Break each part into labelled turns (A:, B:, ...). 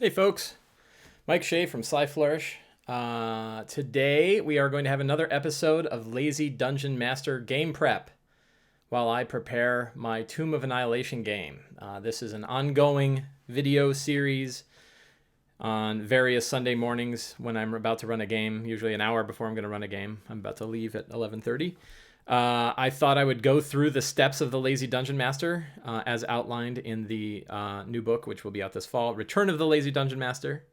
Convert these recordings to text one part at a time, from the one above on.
A: Hey folks, Mike Shea from Sly Flourish. Today we are going to have another episode of Lazy Dungeon Master Game Prep while I prepare my Tomb of Annihilation game. This is an ongoing video series on various Sunday mornings when I'm about to run a game, usually an hour before I'm going to run a game. I'm about to leave at 11:30. I thought I would go through the steps of the Lazy Dungeon Master as outlined in the new book, which will be out this fall, Return of the Lazy Dungeon Master,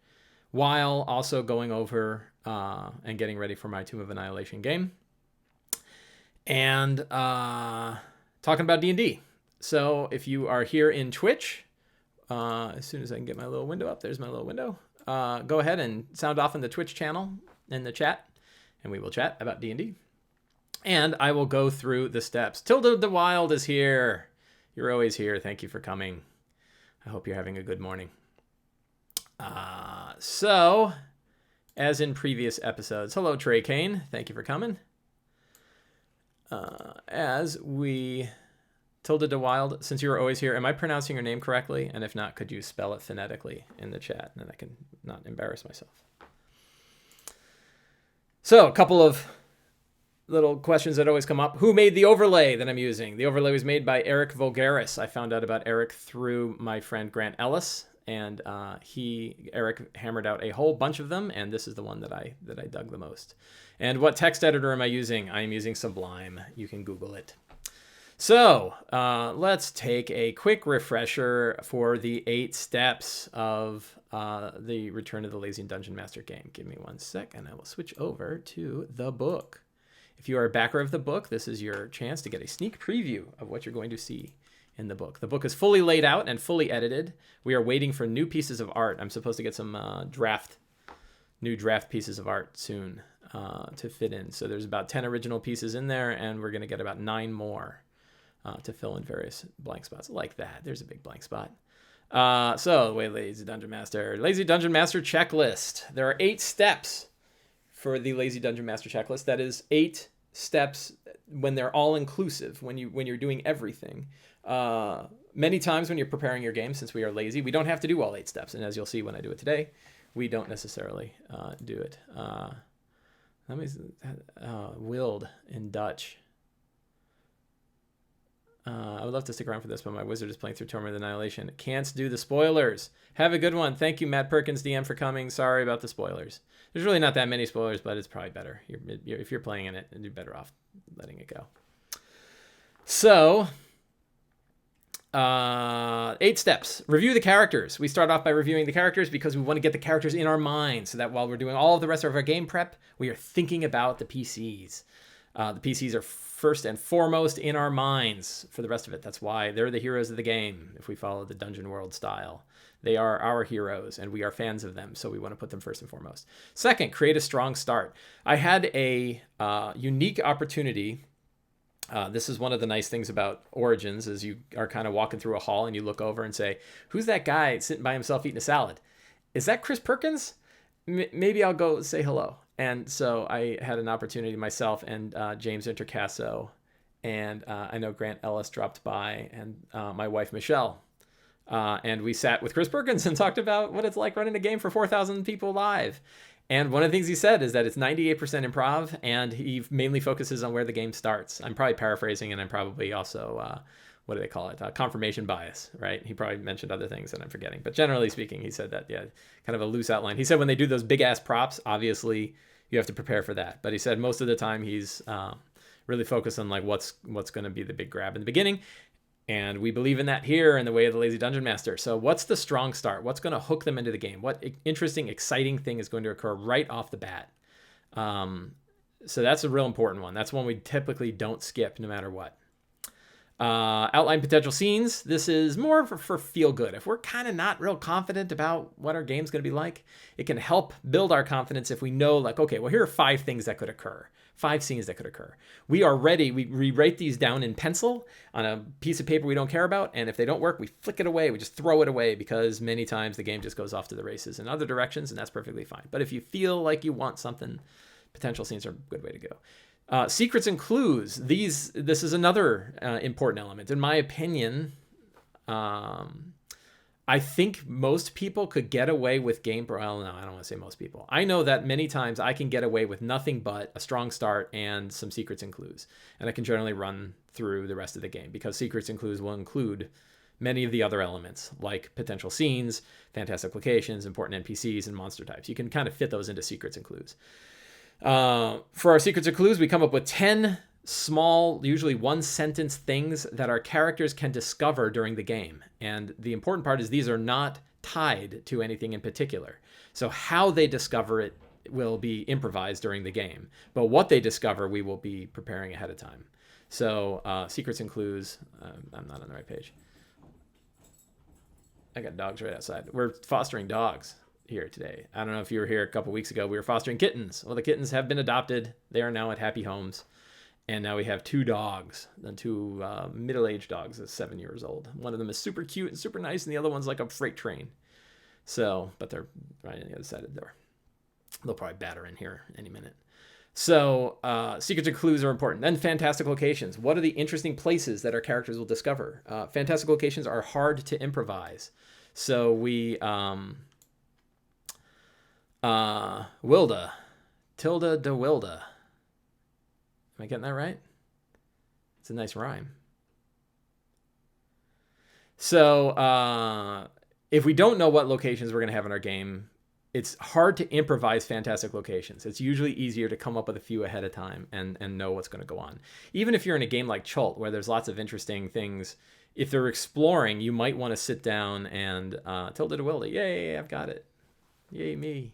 A: while also going over and getting ready for my Tomb of Annihilation game. And talking about D&D. So if you are here in Twitch, as soon as I can get my little window up, there's my little window, go ahead and sound off in the Twitch channel in the chat, and we will chat about D&D. And I will go through the steps. Tilda the Wild is here. You're always here. Thank you for coming. I hope you're having a good morning. So, as in previous episodes, hello, Trey Kane. Thank you for coming. Tilda the Wild, since you were always here, am I pronouncing your name correctly? And if not, could you spell it phonetically in the chat? And then I can not embarrass myself. So, a couple of little questions that always come up. Who made the overlay that I'm using? The overlay was made by Eric Vulgaris. I found out about Eric through my friend Grant Ellis, and Eric hammered out a whole bunch of them, and this is the one that I dug the most. And what text editor am I using? I am using Sublime. You can Google it. So let's take a quick refresher for the 8 steps of the Return of the Lazy Dungeon Master game. Give me 1 sec, and I will switch over to the book. If you are a backer of the book, this is your chance to get a sneak preview of what you're going to see in the book. The book is fully laid out and fully edited. We are waiting for new pieces of art. I'm supposed to get some new draft pieces of art soon to fit in. So there's about 10 original pieces in there, and we're going to get about 9 more to fill in various blank spots like that. There's a big blank spot. So the way Lazy Dungeon Master checklist. There are 8 steps for the Lazy Dungeon Master checklist. That is 8 steps when they're all inclusive, when you're doing everything. Many times when you're preparing your game, since we are lazy, we don't have to do all 8 steps. And as you'll see when I do it today, we don't necessarily do it. Willed in Dutch. I would love to stick around for this, but my wizard is playing through Tomb of Annihilation. Can't do the spoilers. Have a good one. Thank you, Matt Perkins DM, for coming. Sorry about the spoilers. There's really not that many spoilers, but it's probably better. If you're playing in it, you're better off letting it go. So, 8 steps. Review the characters. We start off by reviewing the characters because we want to get the characters in our mind so that while we're doing all of the rest of our game prep, we are thinking about the PCs. The PCs are first and foremost in our minds for the rest of it. That's why they're the heroes of the game if we follow the Dungeon World style. They are our heroes, and we are fans of them, so we want to put them first and foremost. Second, create a strong start. I had a unique opportunity. This is one of the nice things about Origins, is you are kind of walking through a hall and you look over and say, who's that guy sitting by himself eating a salad? Is that Chris Perkins? Maybe I'll go say hello. And so I had an opportunity myself and James Intercasso, and I know Grant Ellis dropped by, and my wife Michelle. And we sat with Chris Perkins and talked about what it's like running a game for 4,000 people live. And one of the things he said is that it's 98% improv, and he mainly focuses on where the game starts. I'm probably paraphrasing, and I'm probably also, what do they call it? Confirmation bias, right? He probably mentioned other things that I'm forgetting. But generally speaking, he said that, yeah, kind of a loose outline. He said when they do those big-ass props, obviously you have to prepare for that. But he said most of the time he's really focused on like what's going to be the big grab in the beginning. And we believe in that here in the way of the Lazy Dungeon Master. So what's the strong start? What's going to hook them into the game? What interesting, exciting thing is going to occur right off the bat? So that's a real important one. That's one we typically don't skip no matter what. Outline potential scenes. This is more for feel good. If we're kind of not real confident about what our game's going to be like, it can help build our confidence if we know, like, okay, well, here are 5 things that could occur. 5 scenes that could occur. We are ready. We write these down in pencil on a piece of paper we don't care about. And if they don't work, we flick it away. We just throw it away because many times the game just goes off to the races in other directions, and that's perfectly fine. But if you feel like you want something, potential scenes are a good way to go. Secrets and clues. This is another important element. In my opinion, I think most people could get away with game. Well, no, I don't want to say most people. I know that many times I can get away with nothing but a strong start and some secrets and clues. And I can generally run through the rest of the game because secrets and clues will include many of the other elements like potential scenes, fantastic locations, important NPCs, and monster types. You can kind of fit those into secrets and clues. For our secrets and clues, we come up with 10 small, usually one sentence things that our characters can discover during the game. And the important part is these are not tied to anything in particular. So how they discover it will be improvised during the game. But what they discover, we will be preparing ahead of time. So secrets and clues, I'm not on the right page. I got dogs right outside. We're fostering dogs here today. I don't know if you were here a couple weeks ago. We were fostering kittens. Well, the kittens have been adopted. They are now at happy homes. And now we have 2 dogs, and 2 middle-aged dogs that's 7 years old. One of them is super cute and super nice, and the other one's like a freight train. So, but they're right on the other side of the door. They'll probably batter in here any minute. So, secrets and clues are important. Then fantastic locations. What are the interesting places that our characters will discover? Fantastic locations are hard to improvise. So we, Wilda, Tilda de Wilda. Am I getting that right? It's a nice rhyme. So if we don't know what locations we're going to have in our game, it's hard to improvise fantastic locations. It's usually easier to come up with a few ahead of time and know what's going to go on. Even if you're in a game like Chult, where there's lots of interesting things, if they're exploring, you might want to sit down and Tilda de Wilda, yay, I've got it. Yay, me.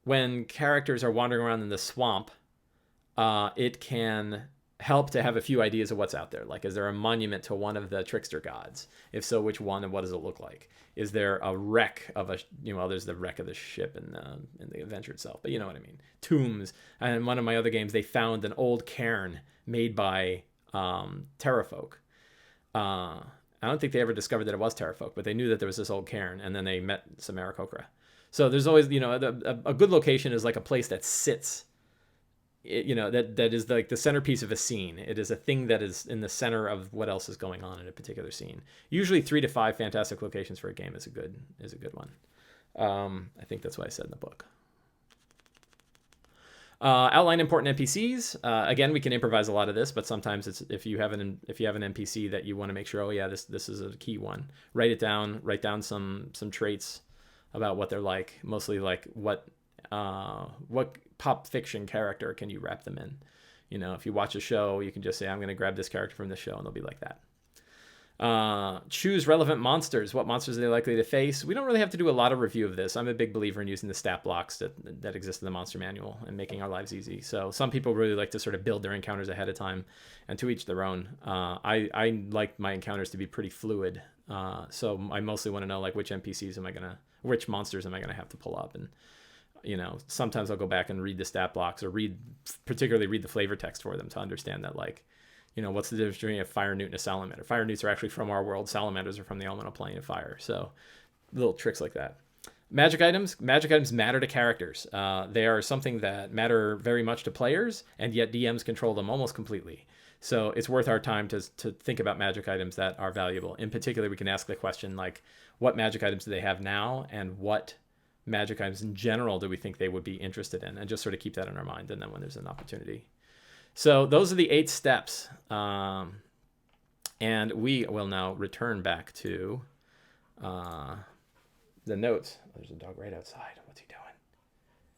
A: When characters are wandering around in the swamp, it can help to have a few ideas of what's out there. Like, is there a monument to one of the trickster gods? If so, which one, and what does it look like? Is there a wreck of a, there's the wreck of the ship in the adventure itself, but you know what I mean. Tombs. And in one of my other games, they found an old cairn made by Terrafolk. I don't think they ever discovered that it was Terrafolk, but they knew that there was this old cairn, and then they met some Aarakocra. So there's always, a good location is like a place that sits, that is like the centerpiece of a scene. It is a thing that is in the center of what else is going on in a particular scene. Usually 3 to 5 fantastic locations for a game is a good one. I think that's what I said in the book. Outline important NPCs. Again, we can improvise a lot of this, but sometimes it's if you have an NPC that you want to make sure, oh yeah, this is a key one. Write it down. Write down some traits about what they're like. Mostly like what pop fiction character can you wrap them in? If you watch a show, you can just say, I'm going to grab this character from the show, and they'll be like that. Choose relevant monsters. What monsters are they likely to face? We don't really have to do a lot of review of this. I'm a big believer in using the stat blocks that exist in the monster manual and making our lives easy. So some people really like to sort of build their encounters ahead of time, and to each their own. I like my encounters to be pretty fluid. So I mostly want to know like which which monsters am I gonna have to pull up, and sometimes I'll go back and read the stat blocks or particularly read the flavor text for them to understand that, like, what's the difference between a fire newt and a salamander? Fire newts are actually from our world. Salamanders are from the elemental plane of fire. So little tricks like that. Magic items matter to characters. They are something that matter very much to players, and yet DMs control them almost completely. So it's worth our time to think about magic items that are valuable. In particular, we can ask the question, like, what magic items do they have now, and what magic items in general do we think they would be interested in, and just sort of keep that in our mind, and then when there's an opportunity. So those are the 8 steps, and we will now return back to the notes. There's a dog right outside. What's he doing?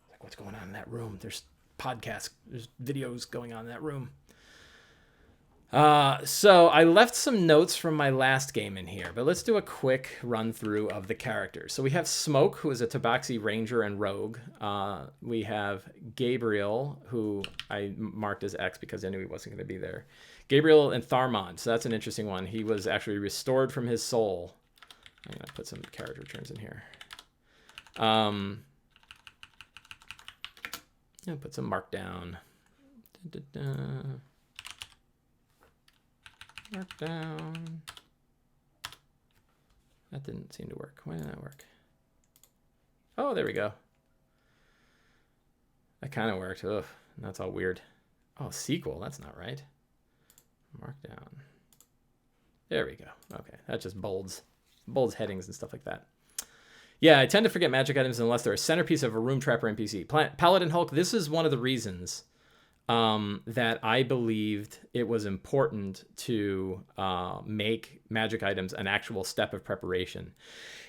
A: Like, what's going on in that room? There's videos going on in that room. So I left some notes from my last game in here, but let's do a quick run through of the characters. So we have Smoke, who is a Tabaxi ranger and rogue. We have Gabriel, who I marked as X because I knew he wasn't going to be there. Gabriel and Tharmond. So that's an interesting one. He was actually restored from his soul. I'm going to put some character turns in here. I'll put some markdown. Markdown. That didn't seem to work. Why didn't that work? Oh, there we go. That kind of worked. Ugh, that's all weird. Oh, sequel. That's not right. Markdown. There we go. Okay, that just bolds bolds headings and stuff like that. Yeah, I tend to forget magic items unless they're a centerpiece of a room trap or NPC. Paladin Hulk, this is one of the reasons that I believed it was important to make magic items an actual step of preparation.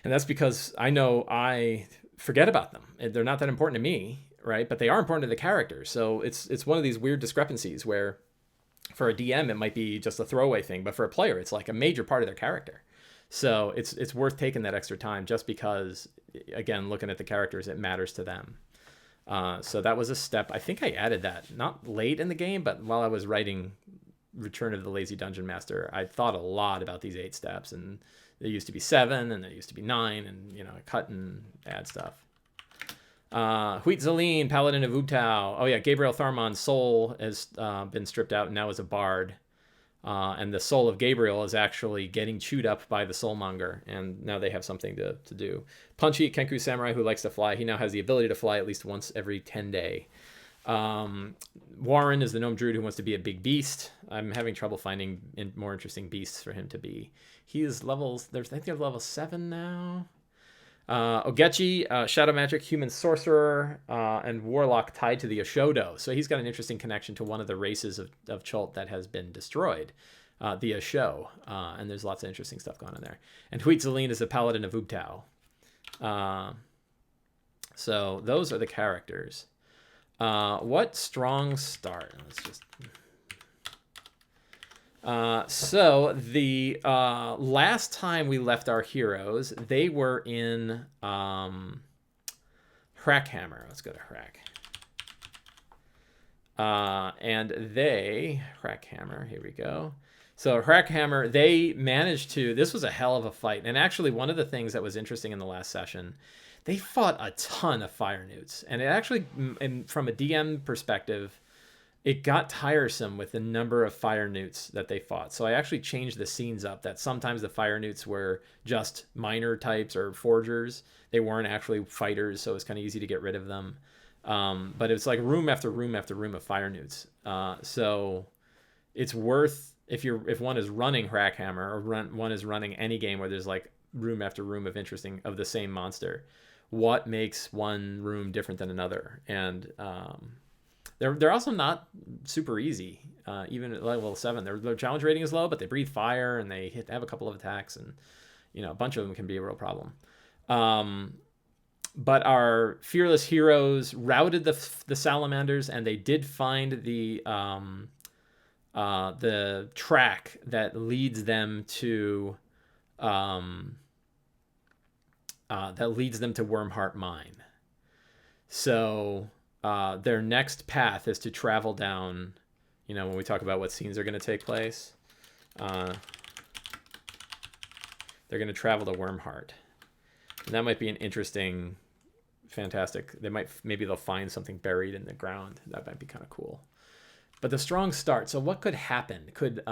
A: And that's because I know I forget about them. They're not that important to me, right? But they are important to the character. So it's one of these weird discrepancies where for a DM, it might be just a throwaway thing, but for a player, it's like a major part of their character. So it's worth taking that extra time just because, again, looking at the characters, it matters to them. So that was a step. I think I added that not late in the game, but while I was writing Return of the Lazy Dungeon Master, I thought a lot about these 8 steps, and there used to be 7 and there used to be 9, and I cut and add stuff. Huitzillin, Paladin of Ubtao. Oh yeah, Gabriel Tharmond's soul has been stripped out and now is a bard. And the soul of Gabriel is actually getting chewed up by the soulmonger, and now they have something to do. Punchy, Kenku Samurai, who likes to fly, he now has the ability to fly at least once every 10 days. Warryn is the gnome druid who wants to be a big beast. I'm having trouble finding more interesting beasts for him to be. He is levels, I think they're level 7 now. Ogechi, shadow magic, human sorcerer, and warlock tied to the Eshowdow. So he's got an interesting connection to one of the races of Chult that has been destroyed, the Eshow. And there's lots of interesting stuff going on there. And Huitzillin is a paladin of Ubtao. So those are the characters. What strong start? Let's just... So the last time we left our heroes, they were in Hrackhammer. Let's go to Hrack. And Hrackhammer, here we go. So Hrackhammer, they managed to, this was a hell of a fight. And actually one of the things that was interesting in the last session, they fought a ton of fire newts. And it actually, from a DM perspective, it got tiresome with the number of fire newts that they fought. So I actually changed the scenes up that sometimes the fire newts were just miner types or forgers. They weren't actually fighters, so it's kind of easy to get rid of them. But it's like room after room after room of fire newts. So it's worth, if one is running Hrackhammer or one is running any game where there's like room after room of the same monster, what makes one room different than another? And they're also not super easy, even at level 7. Their challenge rating is low, but they breathe fire and they have a couple of attacks, and a bunch of them can be a real problem. But our fearless heroes routed the salamanders, and they did find the track that leads them to Wyrmheart Mine. So their next path is to travel down, when we talk about what scenes are going to take place, they're going to travel to Wyrmheart. And that might be an interesting, fantastic, maybe they'll find something buried in the ground. That might be kind of cool. But the strong start, so what could happen? Could, it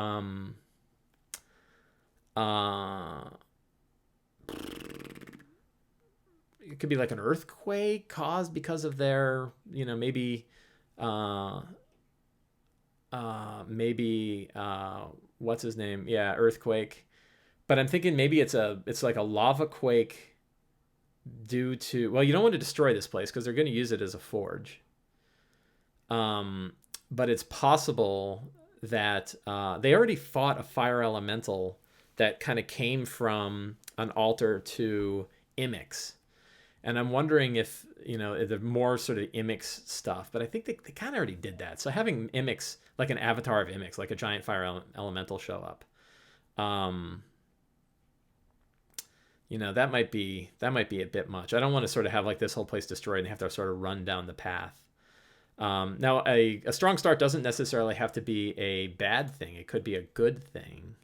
A: could be like an earthquake caused because of their, maybe what's his name? Yeah, earthquake. But I'm thinking maybe it's like a lava quake due to, well, you don't want to destroy this place because they're going to use it as a forge. But it's possible that they already fought a fire elemental that kind of came from an altar to Imix. And I'm wondering if, the more sort of Imix stuff, but I think they kind of already did that. So having Imix, like an avatar of Imix, like a giant fire elemental show up, that might be a bit much. I don't want to sort of have like this whole place destroyed and have to sort of run down the path. Now, a strong start doesn't necessarily have to be a bad thing. It could be a good thing.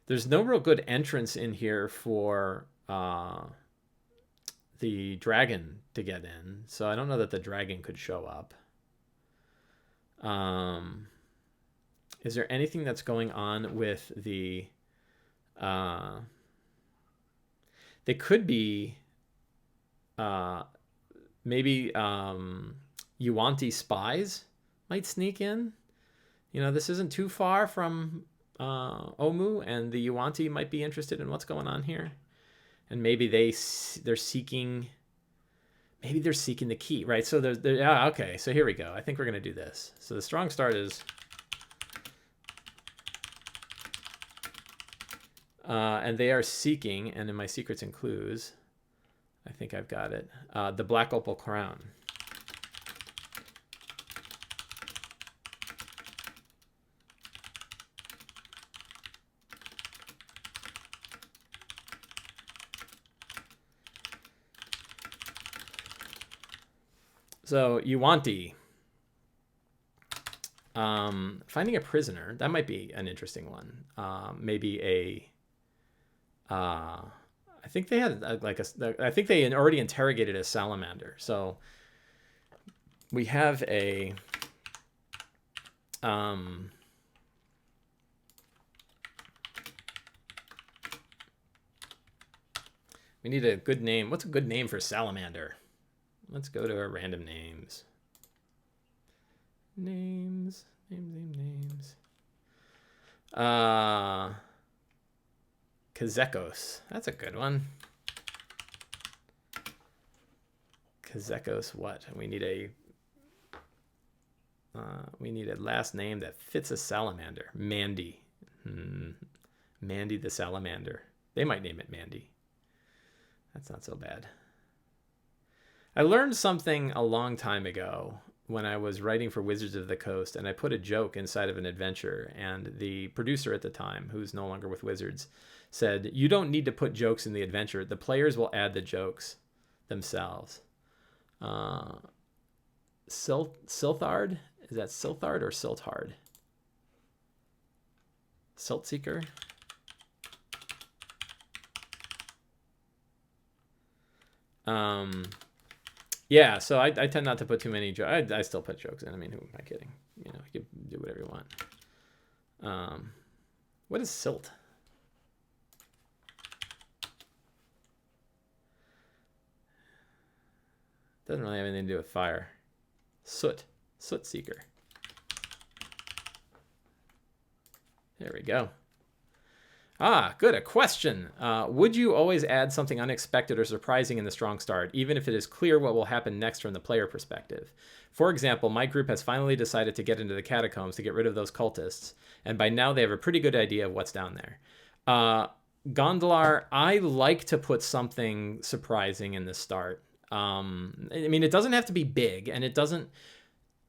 A: There's no real good entrance in here for the dragon to get in, so I don't know that the dragon could show up. Is there anything that's going on with the... they could be... maybe Yuan-ti spies might sneak in. This isn't too far from Omu, and the Yuan-ti might be interested in what's going on here. And maybe they're seeking... Maybe they're seeking the key, right? So okay, so here we go. I think we're going to do this. So the strong start is... and they are seeking, and in my secrets and clues, I think I've got it, the Black Opal Crown. So Yuan-ti. Finding a prisoner, that might be an interesting one. Maybe a... I think they had I think they already interrogated a salamander. So we have a... we need a good name. What's a good name for salamander? Let's go to our random names. Names. Kazekos. That's a good one. Kazekos what? We need a last name that fits a salamander. Mandy. Mandy the salamander. They might name it Mandy. That's not so bad. I learned something a long time ago when I was writing for Wizards of the Coast, and I put a joke inside of an adventure, and the producer at the time, who's no longer with Wizards, said, you don't need to put jokes in the adventure. The players will add the jokes themselves. Silthard? Is that Silthard or Silthard? Siltseeker? Yeah, so I tend not to put too many jokes. I still put jokes in. I mean, who am I kidding? You can do whatever you want. What is silt? Doesn't really have anything to do with fire. Soot. Soot seeker. There we go. Good. A question. Would you always add something unexpected or surprising in the strong start, even if it is clear what will happen next from the player perspective? For example, my group has finally decided to get into the catacombs to get rid of those cultists, and by now they have a pretty good idea of what's down there. Gondolar, I like to put something surprising in the start. I mean, it doesn't have to be big, and it doesn't...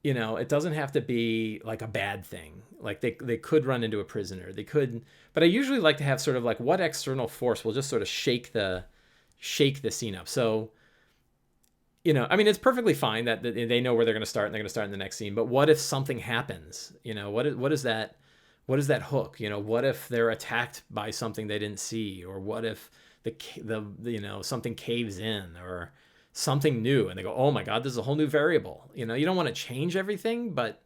A: it doesn't have to be like a bad thing. Like they could run into a prisoner. They could, but I usually like to have sort of like what external force will just sort of shake the scene up. So, I mean, it's perfectly fine that they know where they're going to start and they're going to start in the next scene. But what if something happens? What is that hook? What if they're attacked by something they didn't see, or what if the something caves in, or something new, and they go, oh my god, this is a whole new variable. You don't want to change everything, but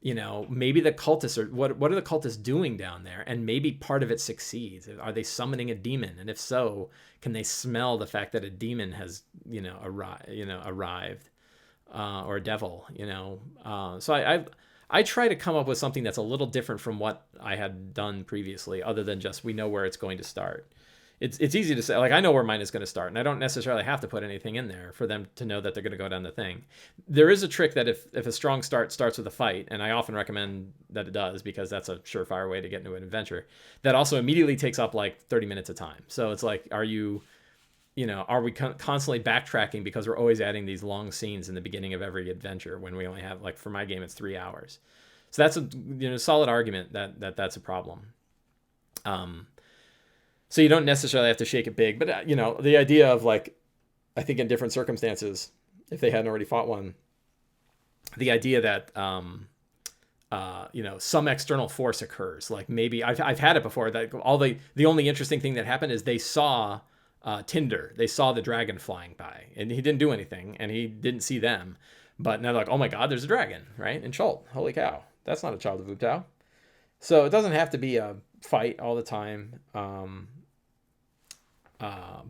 A: maybe the cultists are what are the cultists doing down there, and maybe part of it succeeds. Are they summoning a demon? And if so, can they smell the fact that a demon has arrived, or a devil? So I try to come up with something that's a little different from what I had done previously, other than just we know where it's going to start. It's easy to say, like, I know where mine is going to start, and I don't necessarily have to put anything in there for them to know that they're going to go down the thing. There is a trick that if a strong start starts with a fight, and I often recommend that it does because that's a surefire way to get into an adventure, that also immediately takes up like 30 minutes of time. So it's like, are we constantly backtracking because we're always adding these long scenes in the beginning of every adventure when we only have, like, for my game, it's 3 hours. So that's a solid argument that's a problem. So you don't necessarily have to shake it big, but the idea of, like, I think in different circumstances, if they hadn't already fought one, the idea that some external force occurs, like maybe I've had it before that the only interesting thing that happened is they saw Tinder, they saw the dragon flying by, and he didn't do anything, and he didn't see them, but now they're like, oh my god, there's a dragon, right? In Chult, holy cow, that's not a child of Ubtao. So it doesn't have to be a fight all the time.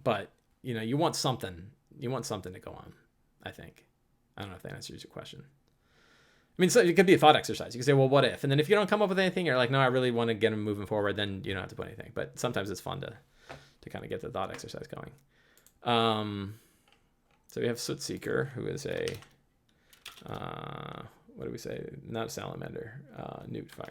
A: But you want something to go on, I think. I don't know if that answers your question. I mean, so it could be a thought exercise. You can say, well, what if? And then if you don't come up with anything, you're like, no, I really want to get him moving forward, then you don't have to put anything. But sometimes it's fun to kind of get the thought exercise going. So we have Soot Seeker, who is a, what do we say? Not salamander, newt fire.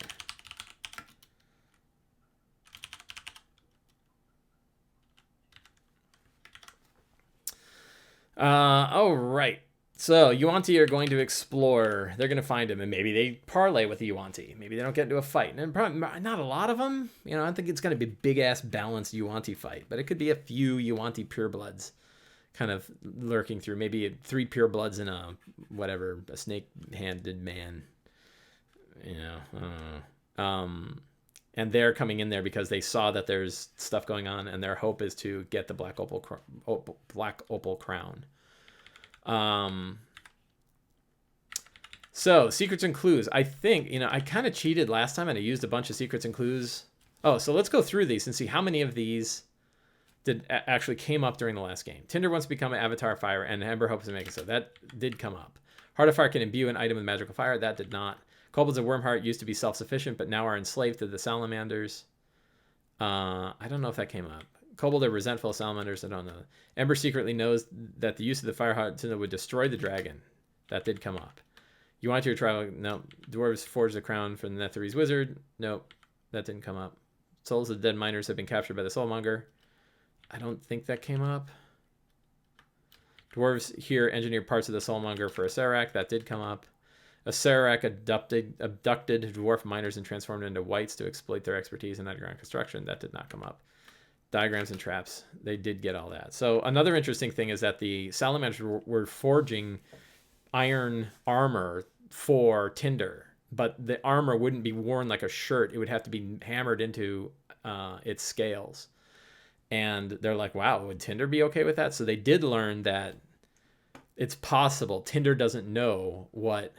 A: Oh, right. So Yuan-ti are going to explore. They're going to find him, and maybe they parlay with the Yuan-ti. Maybe they don't get into a fight. And probably not a lot of them. You know, I don't think it's going to be a big-ass balanced Yuan-ti fight. But it could be a few Yuan-ti purebloods kind of lurking through. Maybe 3 purebloods and a snake-handed man. You know, and they're coming in there because they saw that there's stuff going on, and their hope is to get the Black Opal Crown. So secrets and clues. I think, you know, I kind of cheated last time and I used a bunch of secrets and clues. Oh, so let's go through these and see how many of these actually came up during the last game. Tinder wants to become an avatar of fire, and Ember hopes to make it so. That did come up. Heart of Fire can imbue an item with magical fire. That did not. Kobolds of Wyrmheart used to be self-sufficient, but now are enslaved to the salamanders. I don't know if that came up. Kobold are resentful of salamanders. I don't know. Ember secretly knows that the use of the fire heart would destroy the dragon. That did come up. You want to try? No. Dwarves forge the crown for the Netherese wizard. Nope. That didn't come up. Souls of dead miners have been captured by the soulmonger. I don't think that came up. Dwarves here engineer parts of the soulmonger for a Serac. That did come up. A Serac abducted dwarf miners and transformed into whites to exploit their expertise in underground construction. That did not come up. Diagrams and traps. They did get all that. So another interesting thing is that the salamanders were forging iron armor for Tinder, but the armor wouldn't be worn like a shirt. It would have to be hammered into its scales. And they're like, wow, would Tinder be okay with that? So they did learn that it's possible. Tinder doesn't know what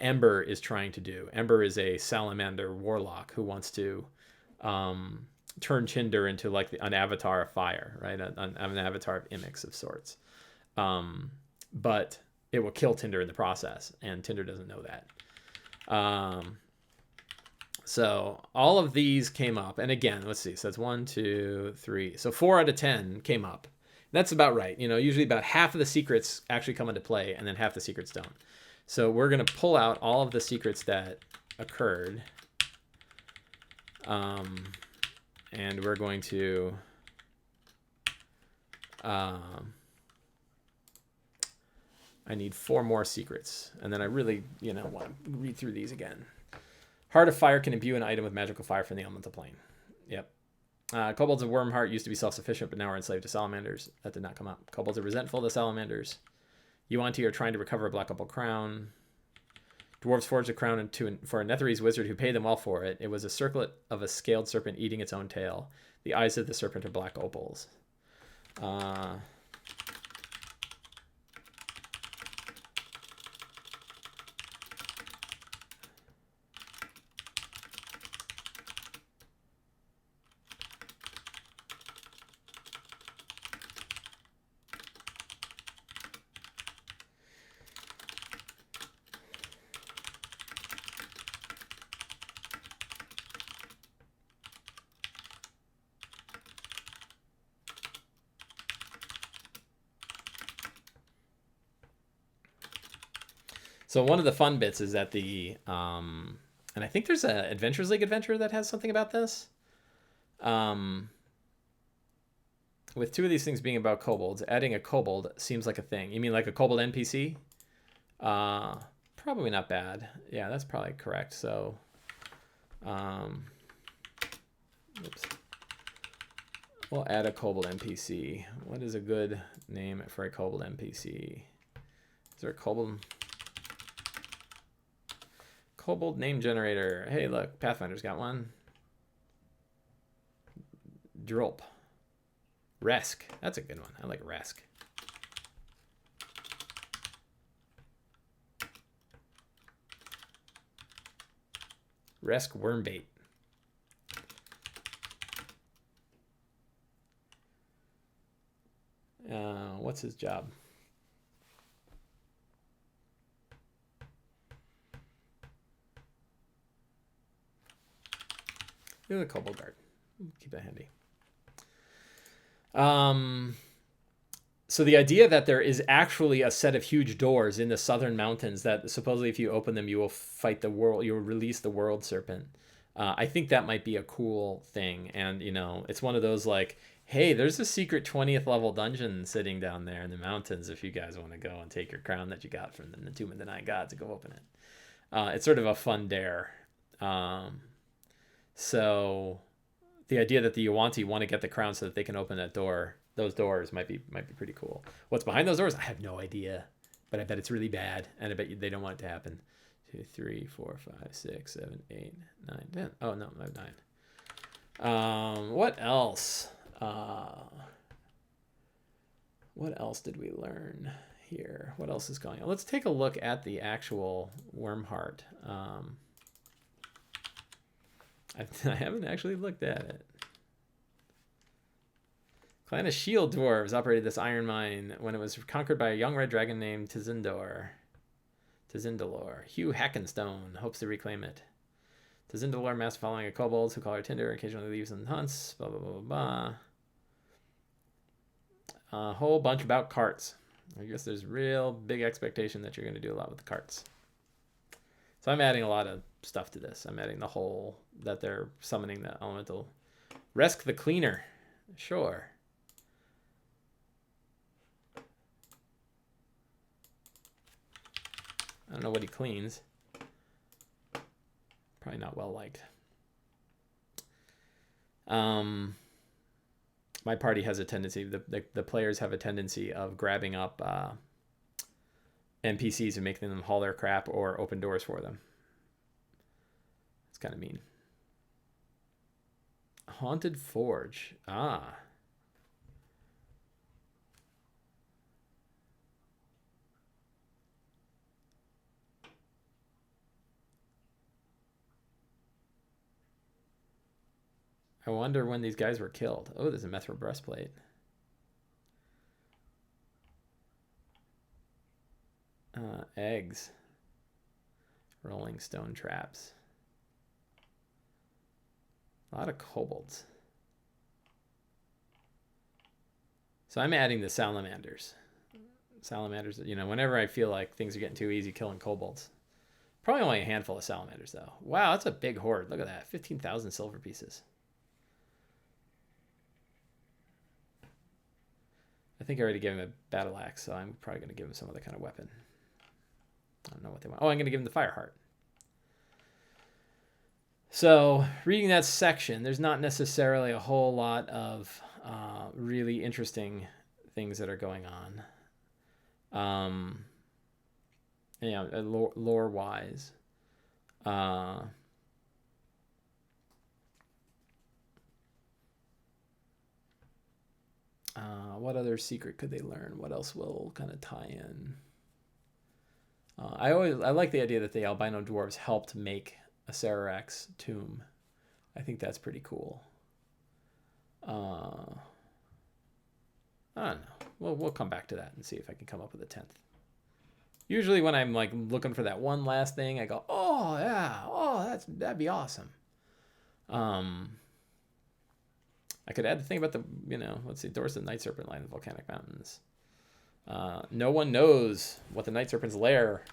A: Ember is trying to do. Ember is a salamander warlock who wants to turn Tinder into like an avatar of fire, right? An avatar of Imix of sorts. But it will kill Tinder in the process, and Tinder doesn't know that. So all of these came up. And again, let's see. So that's 1, 2, 3. So 4 out of 10 came up. That's about right. You know, usually about half of the secrets actually come into play, and then half the secrets don't. So we're going to pull out all of the secrets that occurred. And we're going to I need 4 more secrets. And then I really, you know, want to read through these again. Heart of Fire can imbue an item with magical fire from the elemental plane. Yep. Kobolds of Wyrmheart used to be self-sufficient, but now are enslaved to salamanders. That did not come up. Kobolds are resentful of the salamanders. Yuan-ti are trying to recover a Black Opal Crown. Dwarves forged a crown for a Netherese wizard who paid them well for it. It was a circlet of a scaled serpent eating its own tail. The eyes of the serpent are black opals. So one of the fun bits is that and I think there's a Adventures League adventure that has something about this. With 2 of these things being about kobolds, adding a kobold seems like a thing. You mean like a kobold NPC? Probably not bad. Yeah, that's probably correct. So, oops. We'll add a kobold NPC. What is a good name for a kobold NPC? Is there a kobold? Kobold name generator. Hey, look, Pathfinder's got one. Drulp. Resk. That's a good one. I like Resk. Resk Wormbait. What's his job? You're the Kobold Guard. Keep that handy. So the idea that there is actually a set of huge doors in the southern mountains that supposedly if you open them, you will fight the world, you will release the world serpent. I think that might be a cool thing. And, you know, it's one of those like, hey, there's a secret 20th level dungeon sitting down there in the mountains if you guys want to go and take your crown that you got from the Tomb of the Nine Gods to go open it. It's sort of a fun dare. So the idea that the Yuan-ti want to get the crown so that they can open that door, those doors might be pretty cool. What's behind those doors? I have no idea, but I bet it's really bad, and I bet they don't want it to happen. 2, 3, 4, 5, 6, 7, 8, 9, 10. Oh no, I have 9. What else? What else did we learn here? What else is going on? Let's take a look at the actual Wyrmheart. I haven't actually looked at it. Clan of Shield Dwarves operated this iron mine when it was conquered by a young red dragon named Tzindalor. Hugh Hackenstone hopes to reclaim it. Tzindalor mass following a kobolds who call her Tinder, occasionally leaves and hunts, blah, blah, blah, blah. A whole bunch about carts. I guess there's real big expectation that you're going to do a lot with the carts. So I'm adding a lot of stuff to this. I'm adding the whole that they're summoning the elemental. Resk the Cleaner. Sure. I don't know what he cleans. Probably not well liked. My party has a tendency, the players have a tendency of grabbing up NPCs and making them haul their crap or open doors for them. It's kind of mean. Haunted Forge. Ah. I wonder when these guys were killed. Oh, there's a mithril breastplate. Eggs. Rolling stone traps. A lot of kobolds. So I'm adding the salamanders. Salamanders, you know, whenever I feel like things are getting too easy killing kobolds. Probably only a handful of salamanders, though. Wow, that's a big horde. Look at that. 15,000 silver pieces. I think I already gave him a battle axe, so I'm probably going to give him some other kind of weapon. I don't know what they want. Oh, I'm going to give him the fire heart. So, reading that section, there's not necessarily a whole lot of really interesting things that are going on. Yeah, lore-wise. What other secret could they learn? What else will kind of tie in? I like the idea that the albino dwarves helped make a Sararak's tomb. I think that's pretty cool. I don't know. We'll come back to that and see if I can come up with a 10th. Usually when I'm like looking for that one last thing, I go, oh yeah, oh that'd be awesome. I could add the thing about the, you know, let's see, doors to the Night Serpent lie in the volcanic mountains. No one knows what the Night Serpent's lair.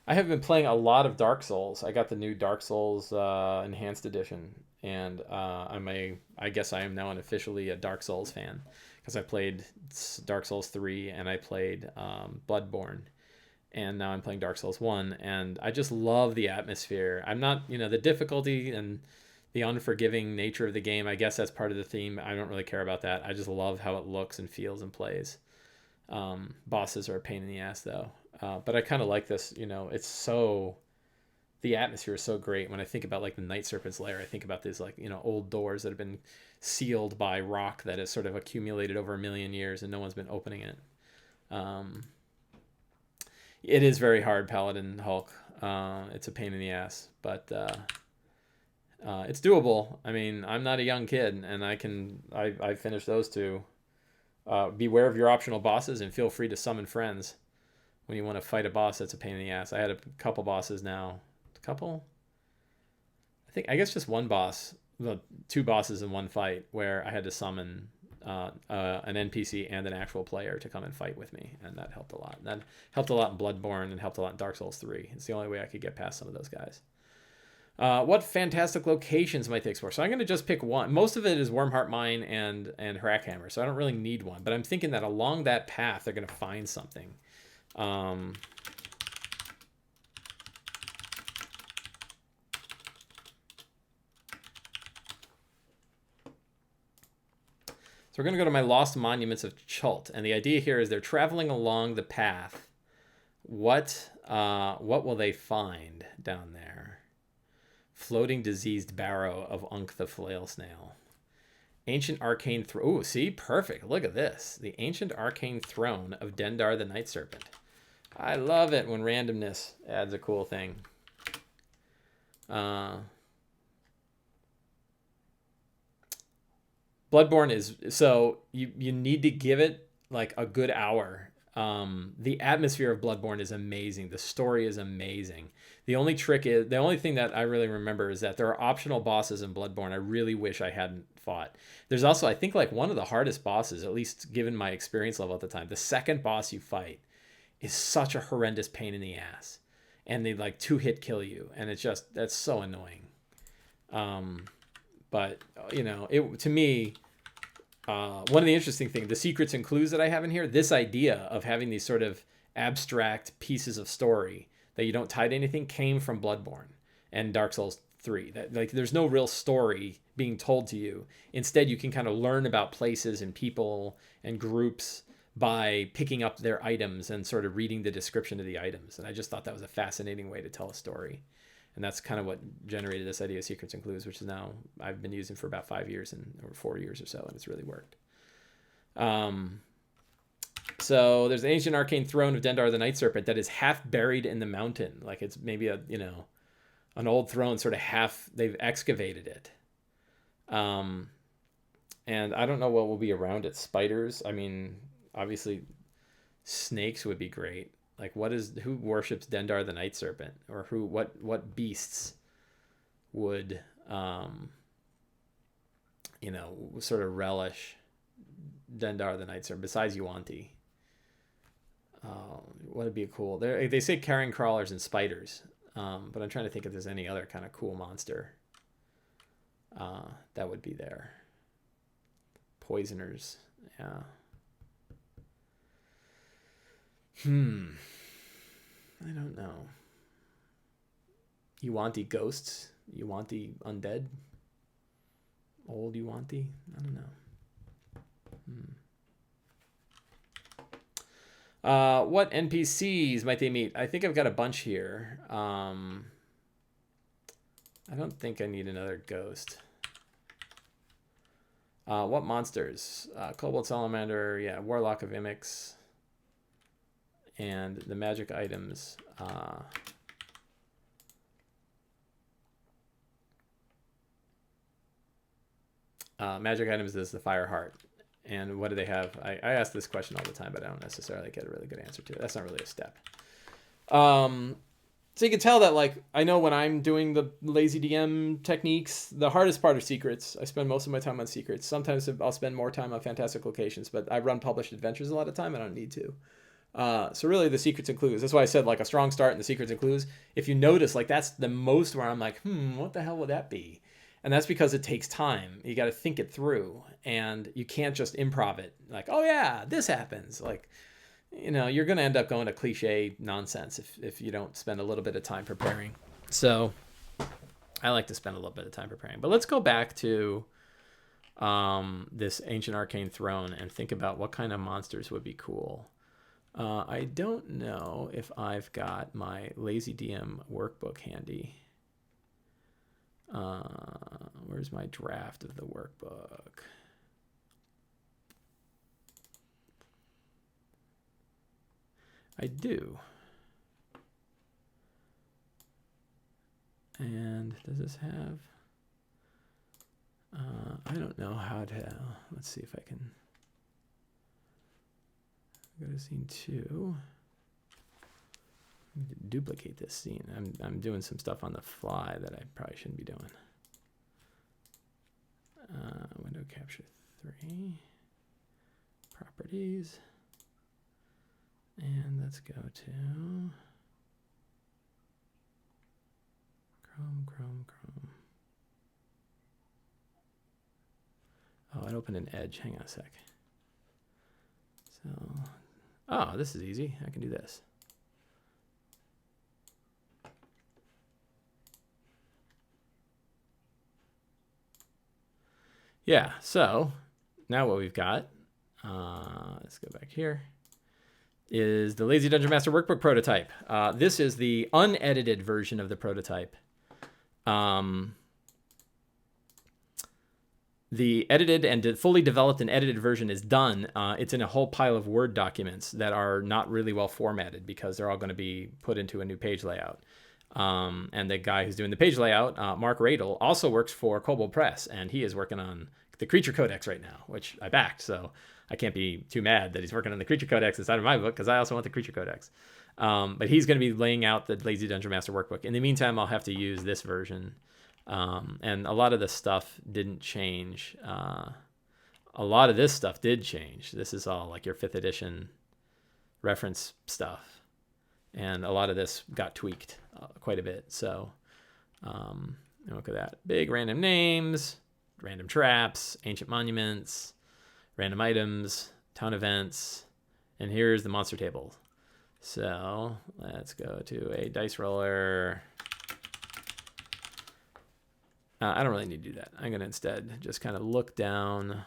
A: I have been playing a lot of Dark Souls. I got the new Dark Souls Enhanced Edition, and I guess I am now officially a Dark Souls fan. Because I played Dark Souls 3 and I played Bloodborne. And now I'm playing Dark Souls 1. And I just love the atmosphere. I'm not, you know, the difficulty and the unforgiving nature of the game, I guess that's part of the theme. I don't really care about that. I just love how it looks and feels and plays. Bosses are a pain in the ass, though. But I kind of like this, you know, it's so... The atmosphere is so great. When I think about like the Night Serpent's lair, I think about these like, you know, old doors that have been sealed by rock that has sort of accumulated over 1 million years and no one's been opening it. It is very hard, Paladin Hulk. It's a pain in the ass, but it's doable. I mean, I'm not a young kid, and I finished those two Beware of your optional bosses and feel free to summon friends when you want to fight a boss that's a pain in the ass. I had a couple bosses now. A couple? I guess just one boss. Well, two bosses in one fight where I had to summon an NPC and an actual player to come and fight with me, and that helped a lot. And that helped a lot in Bloodborne and helped a lot in Dark Souls 3. It's the only way I could get past some of those guys. What fantastic locations might they explore? So I'm going to just pick one. Most of it is Wyrmheart Mine and Hrackhammer, so I don't really need one. But I'm thinking that along that path, they're going to find something. So we're going to go to my Lost Monuments of Chult. And the idea here is they're traveling along the path. What will they find down there? Floating diseased barrow of Unk the Flail Snail. Ancient arcane throne. Oh, see? Perfect. Look at this. The ancient arcane throne of Dendar the Night Serpent. I love it when randomness adds a cool thing. Bloodborne is... So, you need to give it like a good hour. The atmosphere of Bloodborne is amazing. The story is amazing. The only thing that I really remember is that there are optional bosses in Bloodborne I really wish I hadn't fought. There's also, I think, like one of the hardest bosses, at least given my experience level at the time. The second boss you fight is such a horrendous pain in the ass. And they like 2-hit kill you. And that's so annoying. But, you know, to me... one of the interesting things, the secrets and clues that I have in here, this idea of having these sort of abstract pieces of story that you don't tie to anything came from Bloodborne and Dark Souls 3. That like there's no real story being told to you. Instead, you can kind of learn about places and people and groups by picking up their items and sort of reading the description of the items. And I just thought that was a fascinating way to tell a story. And that's kind of what generated this idea of secrets and clues, which is now I've been using for about 5 years or 4 years or so, and it's really worked. So there's an ancient arcane throne of Dendar the Night Serpent that is half buried in the mountain. Like it's maybe an old throne, sort of half, they've excavated it. And I don't know what will be around it. Spiders. I mean, obviously snakes would be great. Like who worships Dendar the Night Serpent, or what beasts would sort of relish Dendar the Night Serpent besides Yuan-ti? What would be cool? They say carrion crawlers and spiders, but I'm trying to think if there's any other kind of cool monster that would be there. Poisoners, yeah. I don't know. Yuan-ti ghosts? Yuan-ti undead? Old Yuan-ti? I don't know. What NPCs might they meet? I think I've got a bunch here. I don't think I need another ghost. What monsters? Kobold Salamander, yeah, Warlock of Imix. And the magic items. Magic items is the Fire Heart. And what do they have? I ask this question all the time, but I don't necessarily get a really good answer to it. That's not really a step. So you can tell that, like, I know when I'm doing the lazy DM techniques, the hardest part are secrets. I spend most of my time on secrets. Sometimes I'll spend more time on fantastic locations, but I run published adventures a lot of time. I don't need to. So really the secrets and clues. That's why I said like a strong start in the secrets and clues. If you notice, like that's the most where I'm like, what the hell would that be? And that's because it takes time. You got to think it through, and you can't just improv it. Like, oh yeah, this happens. Like, you're going to end up going to cliche nonsense if you don't spend a little bit of time preparing. So I like to spend a little bit of time preparing. But let's go back to this ancient arcane throne and think about what kind of monsters would be cool. I don't know if I've got my Lazy DM workbook handy. Where's my draft of the workbook? I do. And does this have... I don't know how to... Let's see if I can... Go to scene 2. I need to duplicate this scene. I'm doing some stuff on the fly that I probably shouldn't be doing. Window capture 3. Properties. And let's go to Chrome. Oh, it opened an edge. Hang on a sec. So, oh, this is easy. I can do this. Yeah, so now what we've got, let's go back here, is the Lazy Dungeon Master Workbook prototype. This is the unedited version of the prototype. The edited and fully developed and edited version is done. It's in a whole pile of Word documents that are not really well formatted because they're all going to be put into a new page layout. And the guy who's doing the page layout, Mark Radel, also works for Kobold Press, and he is working on the Creature Codex right now, which I backed, so I can't be too mad that he's working on the Creature Codex inside of my book, because I also want the Creature Codex. But he's going to be laying out the Lazy Dungeon Master Workbook. In the meantime, I'll have to use this version. And a lot of the stuff didn't change. A lot of this stuff did change. This is all like your 5th edition reference stuff. And a lot of this got tweaked quite a bit. So look at that. Big random names, random traps, ancient monuments, random items, town events, and here's the monster table. So let's go to a dice roller. I don't really need to do that. I'm going to instead just kind of look down.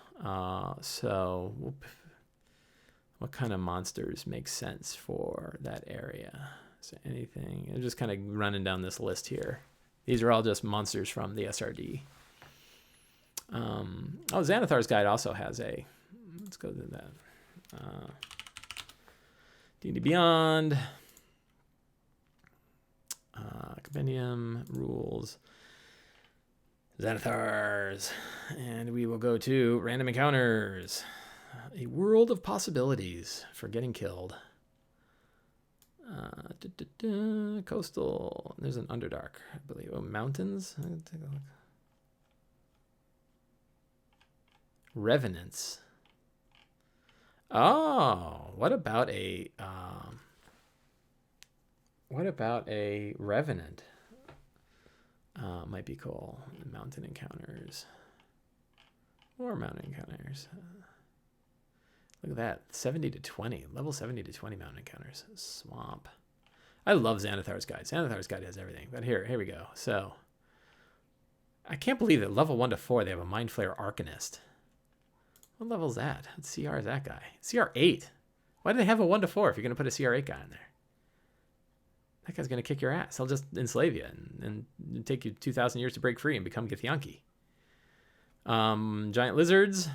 A: What kind of monsters make sense for that area? So anything, I'm just kind of running down this list here. These are all just monsters from the SRD. Xanathar's Guide also has a, let's go to that. D&D Beyond. Compendium, rules. Xanathar's. And we will go to Random Encounters. A world of possibilities for getting killed. Coastal. There's an Underdark, I believe. Oh, mountains? I'm gonna take a look. Revenants. Oh, what about a revenant? Might be cool. Mountain encounters. More mountain encounters. Look at that. 70 to 20. Level 70 to 20 mountain encounters. Swamp. I love Xanathar's Guide. Xanathar's Guide has everything. But here we go. So, I can't believe that level 1 to 4 they have a Mind Flayer Arcanist. What level is that? What CR is that guy? CR 8. Why do they have a 1 to 4 if you're going to put a CR 8 guy in there? That guy's going to kick your ass. He'll just enslave you and take you 2,000 years to break free and become Githyanki. Giant lizards.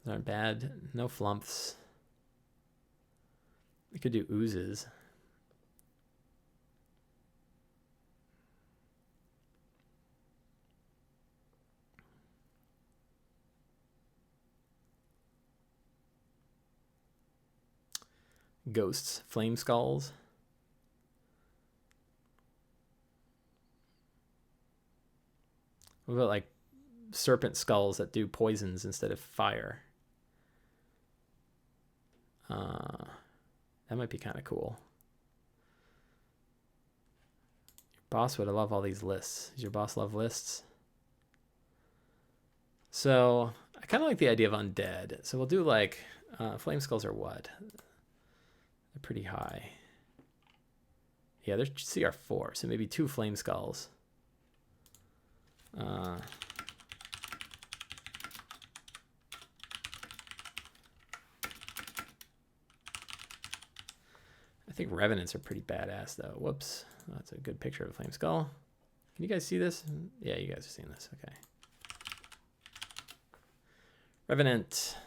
A: Those aren't bad. No flumps. We could do oozes. Ghosts. Flame skulls. What about like serpent skulls that do poisons instead of fire? That might be kind of cool. Your boss would love all these lists. Does your boss love lists? So I kind of like the idea of undead. So we'll do like flame skulls are what? They're pretty high. Yeah, they're CR4, so maybe 2 flame skulls. I think revenants are pretty badass though. Whoops. Oh, that's a good picture of a flame skull. Can you guys see this? Yeah, you guys are seeing this. Okay. Revenant.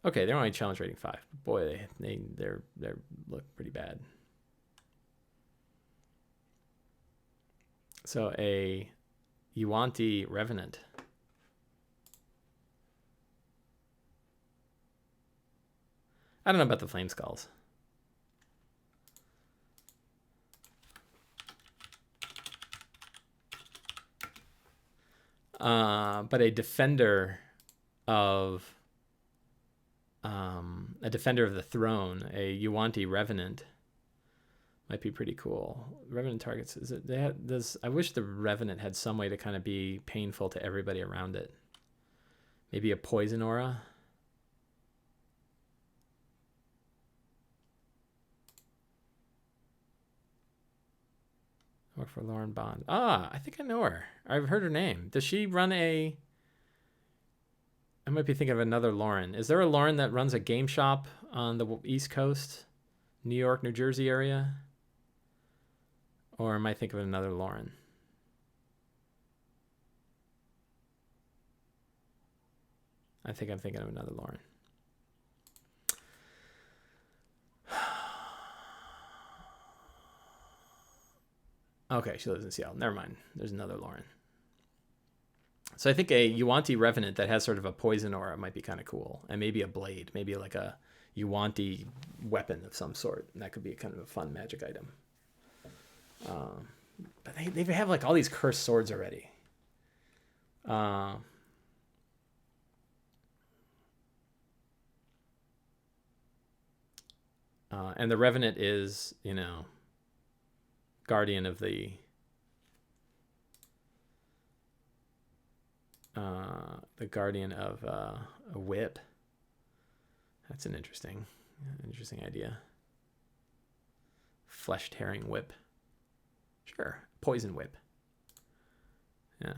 A: Okay, they're only challenge rating 5. Boy, they look pretty bad. So a Yuan-ti Revenant. I don't know about the flame skulls. But a defender of the throne, a Yuan-ti Revenant, might be pretty cool. Revenant targets, is it? They had this. I wish the Revenant had some way to kind of be painful to everybody around it. Maybe a poison aura. Work for Lauren Bond. Ah, I think I know her. I've heard her name. Does she run a... I might be thinking of another Lauren. Is there a Lauren that runs a game shop on the East Coast? New York, New Jersey area? Or am I thinking of another Lauren? I think I'm thinking of another Lauren. Okay, she lives in Seattle. Never mind. There's another Lauren. So I think a Yuan-ti Revenant that has sort of a poison aura might be kind of cool. And maybe a blade. Maybe like a Yuan-ti weapon of some sort. And that could be kind of a fun magic item. But they have like all these cursed swords already. And the Revenant is, you know, guardian of the guardian of a whip. That's an interesting idea. Flesh tearing whip. Sure, poison whip. Yeah.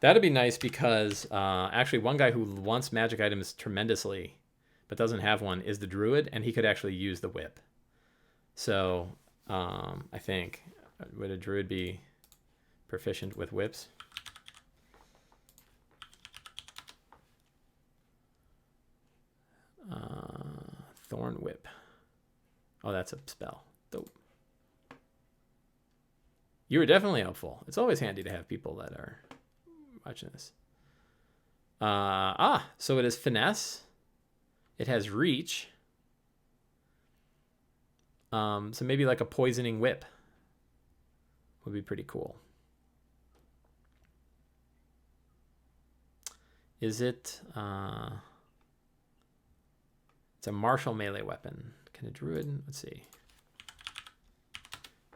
A: That'd be nice because actually one guy who wants magic items tremendously but doesn't have one is the druid, and he could actually use the whip. So I think, would a druid be proficient with whips? Thorn whip. Oh, that's a spell. Dope. You were definitely helpful. It's always handy to have people that are watching this. So it is finesse. It has reach. So maybe like a poisoning whip would be pretty cool. Is it... it's a martial melee weapon. Can a druid... Let's see.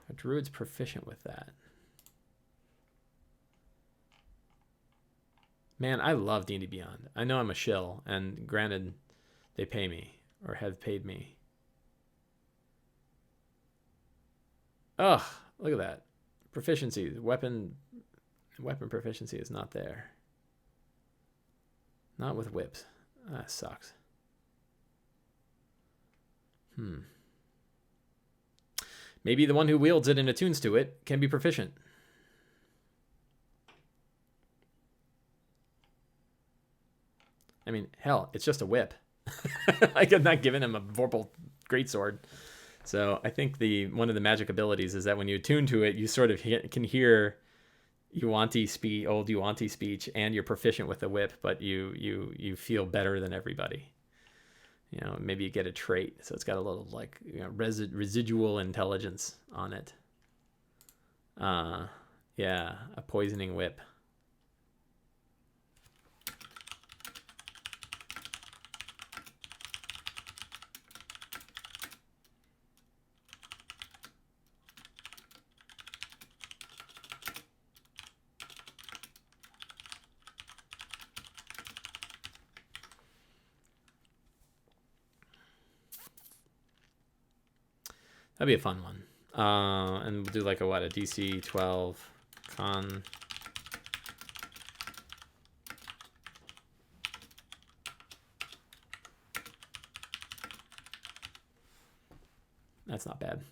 A: A druid's proficient with that. Man, I love D&D Beyond. I know I'm a shill, and granted, they pay me, or have paid me. Ugh, look at that. Proficiency, weapon proficiency is not there. Not with whips. That sucks. Maybe the one who wields it and attunes to it can be proficient. I mean, hell, it's just a whip. Like, I'm not giving him a Vorpal greatsword. So I think one of the magic abilities is that when you attune to it, you sort of can hear Yuan-ti speech, old Yuan-ti speech, and you're proficient with the whip, but you feel better than everybody. You know, maybe you get a trait, so it's got a little like, you know, residual intelligence on it. Yeah, a poisoning whip. That'd be a fun one. And we'll do like a DC 12 con. That's not bad.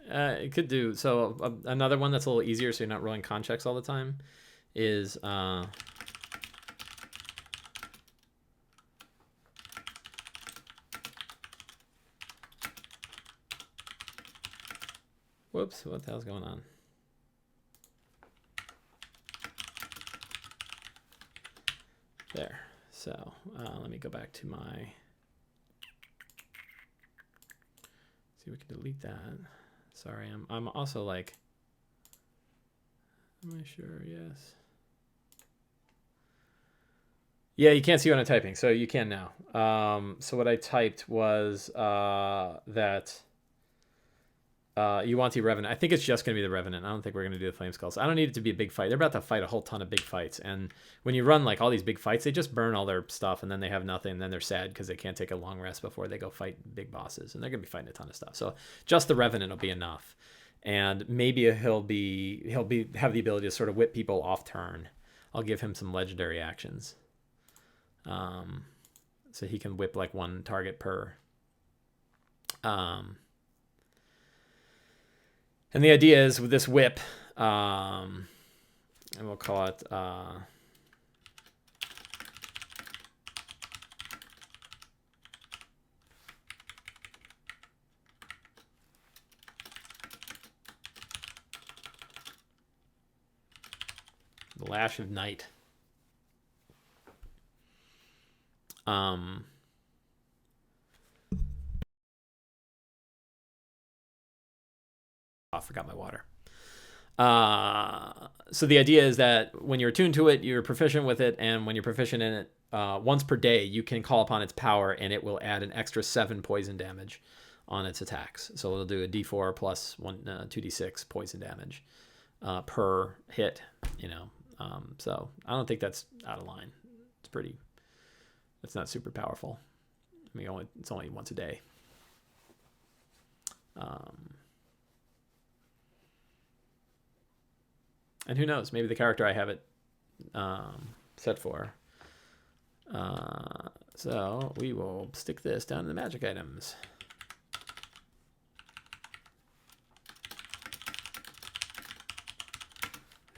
A: It could do so. Another one that's a little easier, so you're not rolling con checks all the time, is Whoops, what the hell's going on? There. So let me go back to my... See if we can delete that. Sorry, I'm also like... Am I sure? Yes. Yeah, you can't see what I'm typing, so you can now. So what I typed was that Yuan-ti Revenant. I think it's just going to be the Revenant. I don't think we're going to do the Flame Skulls. I don't need it to be a big fight. They're about to fight a whole ton of big fights. And when you run like all these big fights, they just burn all their stuff and then they have nothing. And then they're sad because they can't take a long rest before they go fight big bosses. And they're going to be fighting a ton of stuff. So just the Revenant will be enough. And maybe he'll have the ability to sort of whip people off turn. I'll give him some legendary actions. So he can whip like one target per. And the idea is with this whip, and we'll call it the Lash of Night. I forgot my water. So the idea is that when you're attuned to it, you're proficient with it, and when you're proficient in it, once per day, you can call upon its power, and it will add an extra 7 poison damage on its attacks. So it'll do a D4 plus 2d6 poison damage per hit. So I don't think that's out of line. It's not super powerful. I mean, it's only once a day. And who knows? Maybe the character I have it set for. So we will stick this down in the magic items.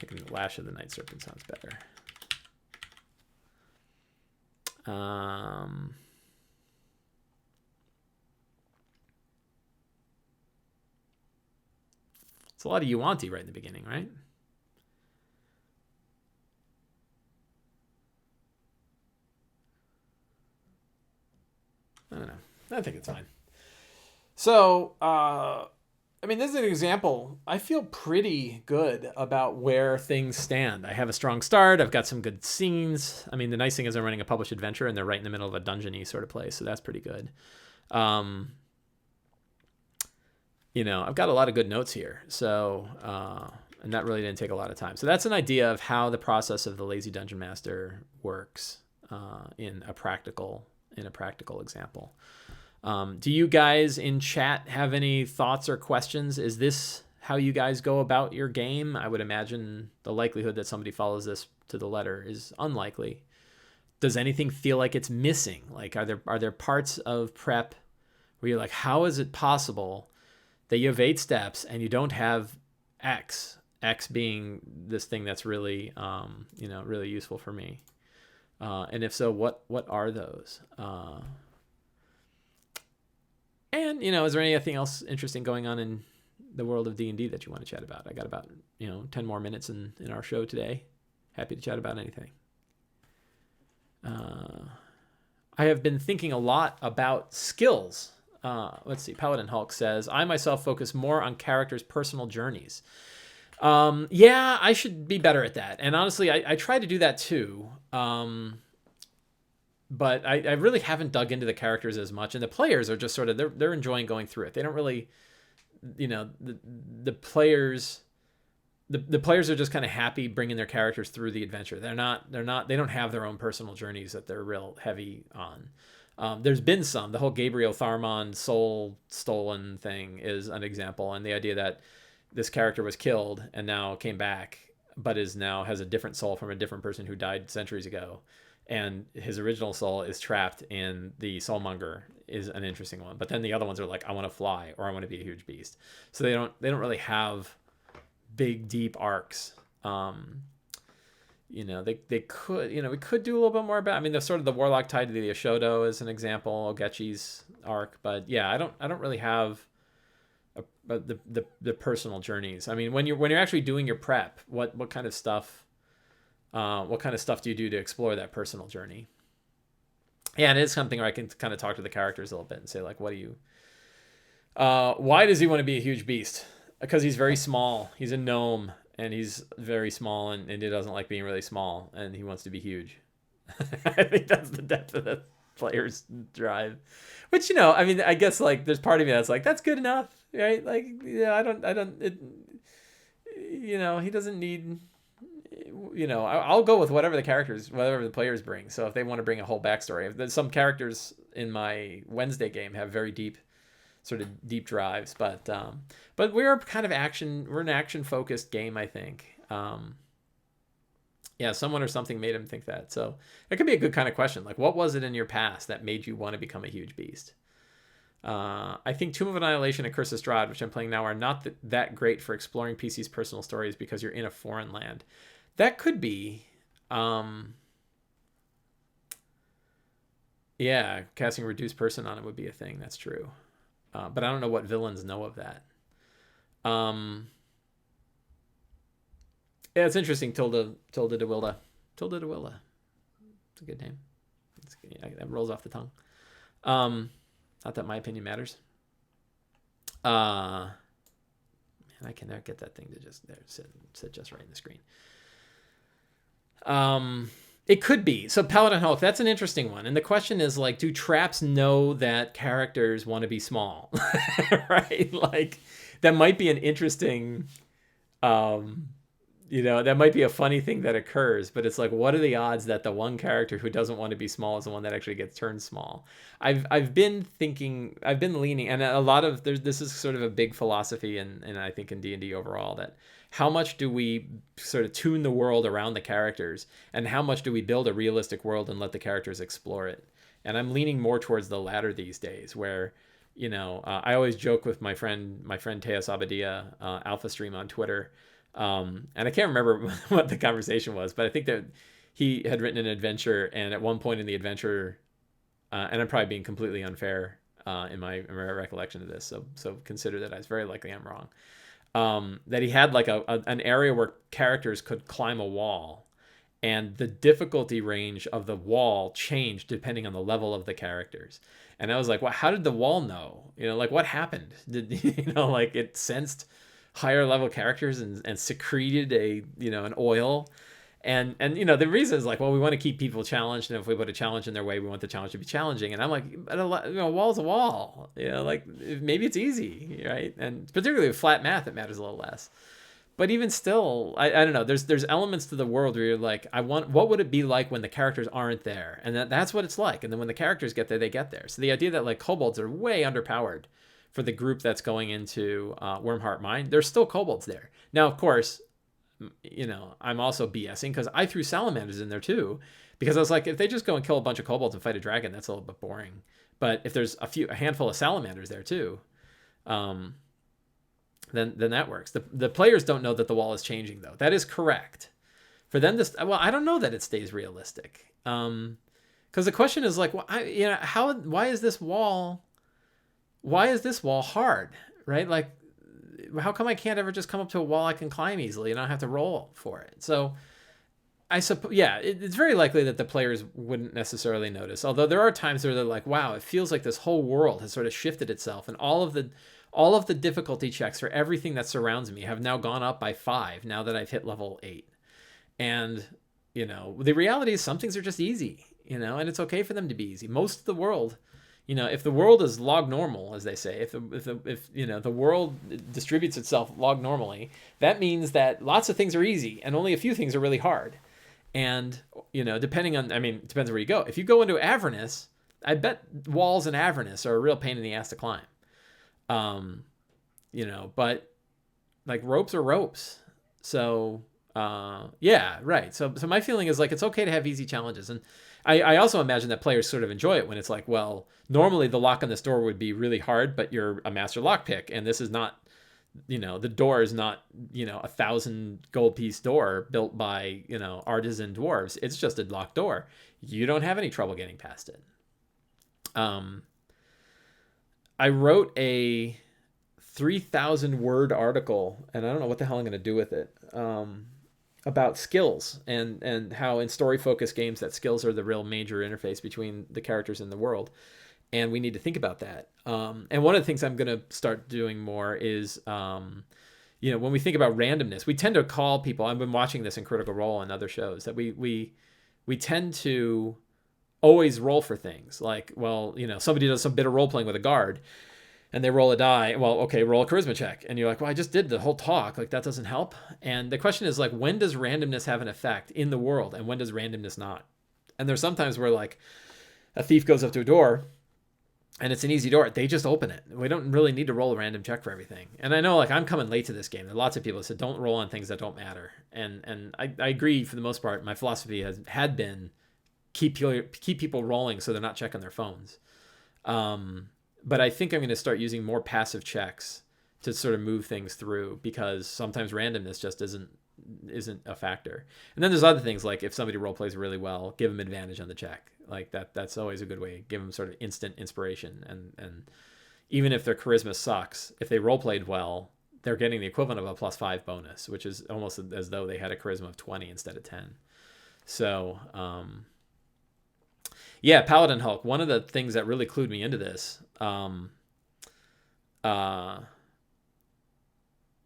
A: I think the Lash of the Night Serpent sounds better. It's a lot of Yuan-ti right in the beginning, right? I don't know. I think it's fine. So, I mean, this is an example. I feel pretty good about where things stand. I have a strong start. I've got some good scenes. I mean, the nice thing is I'm running a published adventure, and they're right in the middle of a dungeon-y sort of place, so that's pretty good. I've got a lot of good notes here. So, and that really didn't take a lot of time. So that's an idea of how the process of the Lazy Dungeon Master works in a practical example. Do you guys in chat have any thoughts or questions? Is this how you guys go about your game? I would imagine the likelihood that somebody follows this to the letter is unlikely. Does anything feel like it's missing? Like, are there parts of prep where you're like, how is it possible that you have 8 steps and you don't have X being this thing that's really, really useful for me? And if so, what are those? And, is there anything else interesting going on in the world of D&D that you want to chat about? I got about, 10 more minutes in our show today. Happy to chat about anything. I have been thinking a lot about skills. Let's see. Paladin Hulk says, I myself focus more on characters' personal journeys. Yeah, I should be better at that. And honestly, I try to do that too. But I really haven't dug into the characters as much, and the players are just sort of they're enjoying going through it. They don't really, the players are just kind of happy bringing their characters through the adventure. They don't have their own personal journeys that they're real heavy on. There's been some. The whole Gabriel Tharmond soul stolen thing is an example, and the idea that this character was killed and now came back, but now has a different soul from a different person who died centuries ago. And his original soul is trapped in the soulmonger is an interesting one. But then the other ones are like, I want to fly, or I want to be a huge beast. So they don't really have big, deep arcs. They could, we could do a little bit more about, I mean, the sort of the warlock tied to the Eshowdow is an example, Ogechi's arc. But yeah, I don't really have the personal journeys. I mean, when you're actually doing your prep, what kind of stuff do you do to explore that personal journey? Yeah, and it is something where I can kind of talk to the characters a little bit and say, like, what do you... why does he want to be a huge beast? Because he's very small. He's a gnome, and he's very small, and he doesn't like being really small, and he wants to be huge. I think that's the depth of the player's drive. Which, I mean, I guess, like, there's part of me that's like, that's good enough, right? Like, he doesn't need... I'll go with whatever the players bring. So if they want to bring a whole backstory, some characters in my Wednesday game have very deep drives, but we're kind of we're an action focused game, I think. Someone or something made him think that. So it could be a good kind of question. Like, what was it in your past that made you want to become a huge beast? I think Tomb of Annihilation and Curse of Strahd, which I'm playing now, are not that great for exploring PC's personal stories because you're in a foreign land. That could be, casting reduced person on it would be a thing. That's true. But I don't know what villains know of that. It's interesting. Tilda de Wilda. Tilda de Wilda. It's a good name. That rolls off the tongue. Not that my opinion matters. Man, I can never get that thing to just sit just right in the screen. It could be. So Paladin Hulk, that's an interesting one. And the question is, like, do traps know that characters want to be small? Right? Like, that might be an interesting, that might be a funny thing that occurs, but it's like, what are the odds that the one character who doesn't want to be small is the one that actually gets turned small? I've been leaning, and a lot of, this is sort of a big philosophy, and I think in D&D overall, that how much do we sort of tune the world around the characters, and how much do we build a realistic world and let the characters explore it? And I'm leaning more towards the latter these days, where, I always joke with my friend Teos Abadia, Alpha Stream on Twitter, and I can't remember what the conversation was, but I think that he had written an adventure, and at one point in the adventure, and I'm probably being completely unfair in my recollection of this, so consider that very likely I'm wrong. That he had like an area where characters could climb a wall, and the difficulty range of the wall changed depending on the level of the characters. And I was like, well, how did the wall know? Like, what happened? Did like, it sensed higher level characters and secreted an oil? And the reason is like, well, we want to keep people challenged, and if we put a challenge in their way, we want the challenge to be challenging. And I'm like, a wall's a wall. Like, maybe it's easy, right? And particularly with flat math, it matters a little less. But even still, I don't know. There's elements to the world where you're like, what would it be like when the characters aren't there? And that's what it's like. And then when the characters get there, they get there. So the idea that, like, kobolds are way underpowered for the group that's going into Wyrmheart Mine, there's still kobolds there. Now, of course, I'm also BSing because I threw salamanders in there too, because I was like, if they just go and kill a bunch of kobolds and fight a dragon, that's a little bit boring. But if there's a handful of salamanders there too, then that works. The players don't know that the wall is changing, though. That is correct. For them, I don't know that it stays realistic. Because the question is like, why is this wall hard, right? Like, how come I can't ever just come up to a wall I can climb easily and not have to roll for it? So I suppose, it's very likely that the players wouldn't necessarily notice. Although there are times where they're like, wow, it feels like this whole world has sort of shifted itself, and all of the difficulty checks for everything that surrounds me have now gone up by 5 now that I've hit level 8. And, the reality is some things are just easy, and it's okay for them to be easy. Most of the world, if the world is log normal, as they say, if the world distributes itself log normally, that means that lots of things are easy and only a few things are really hard. And, depending on, it depends where you go. If you go into Avernus, I bet walls in Avernus are a real pain in the ass to climb. But like, ropes are ropes. So, right. So my feeling is like, it's okay to have easy challenges. And I also imagine that players sort of enjoy it when it's like, well, normally the lock on this door would be really hard, but you're a master lockpick, and this is not, the door is not, 1,000 gold piece door built by, artisan dwarves. It's just a locked door. You don't have any trouble getting past it. I wrote a 3,000 word article, and I don't know what the hell I'm going to do with it, about skills and how in story focused games that skills are the real major interface between the characters in the world. And we need to think about that. And one of the things I'm going to start doing more is, when we think about randomness, we tend to call people, I've been watching this in Critical Role and other shows, that we tend to always roll for things. Like, well, somebody does some bit of role playing with a guard and they roll a die. Well, okay, roll a charisma check. And you're like, well, I just did the whole talk. Like, that doesn't help. And the question is, like, when does randomness have an effect in the world and when does randomness not? And there's sometimes where, like, a thief goes up to a door and it's an easy door. They just open it. We don't really need to roll a random check for everything. And I know, like, I'm coming late to this game. There are lots of people that said, don't roll on things that don't matter. And I agree for the most part. My philosophy had been keep people rolling so they're not checking their phones. But I think I'm going to start using more passive checks to sort of move things through, because sometimes randomness just isn't a factor. And then there's other things, like if somebody role plays really well, give them advantage on the check. Like that's always a good way. Give them sort of instant inspiration. And even if their charisma sucks, if they role played well, they're getting the equivalent of a +5 bonus, which is almost as though they had a charisma of 20 instead of 10. So, yeah, Paladin Hulk. One of the things that really clued me into this,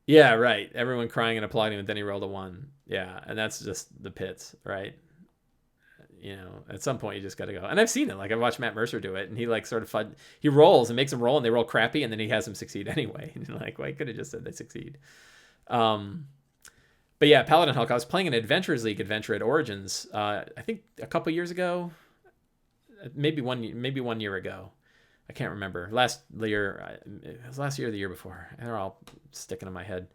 A: yeah, right. Everyone crying and applauding, and then he rolled a 1. Yeah, and that's just the pits, right? At some point you just got to go. And I've seen it. Like, I've watched Matt Mercer do it, and he like sort of he rolls and makes them roll, and they roll crappy, and then he has them succeed anyway. And you're like, well, I could have just said they succeed. But yeah, Paladin Hulk. I was playing an Adventurers League adventure at Origins. I think a couple years ago, maybe 1 year ago. I can't remember. Last year, it was last year or the year before. They're all sticking in my head.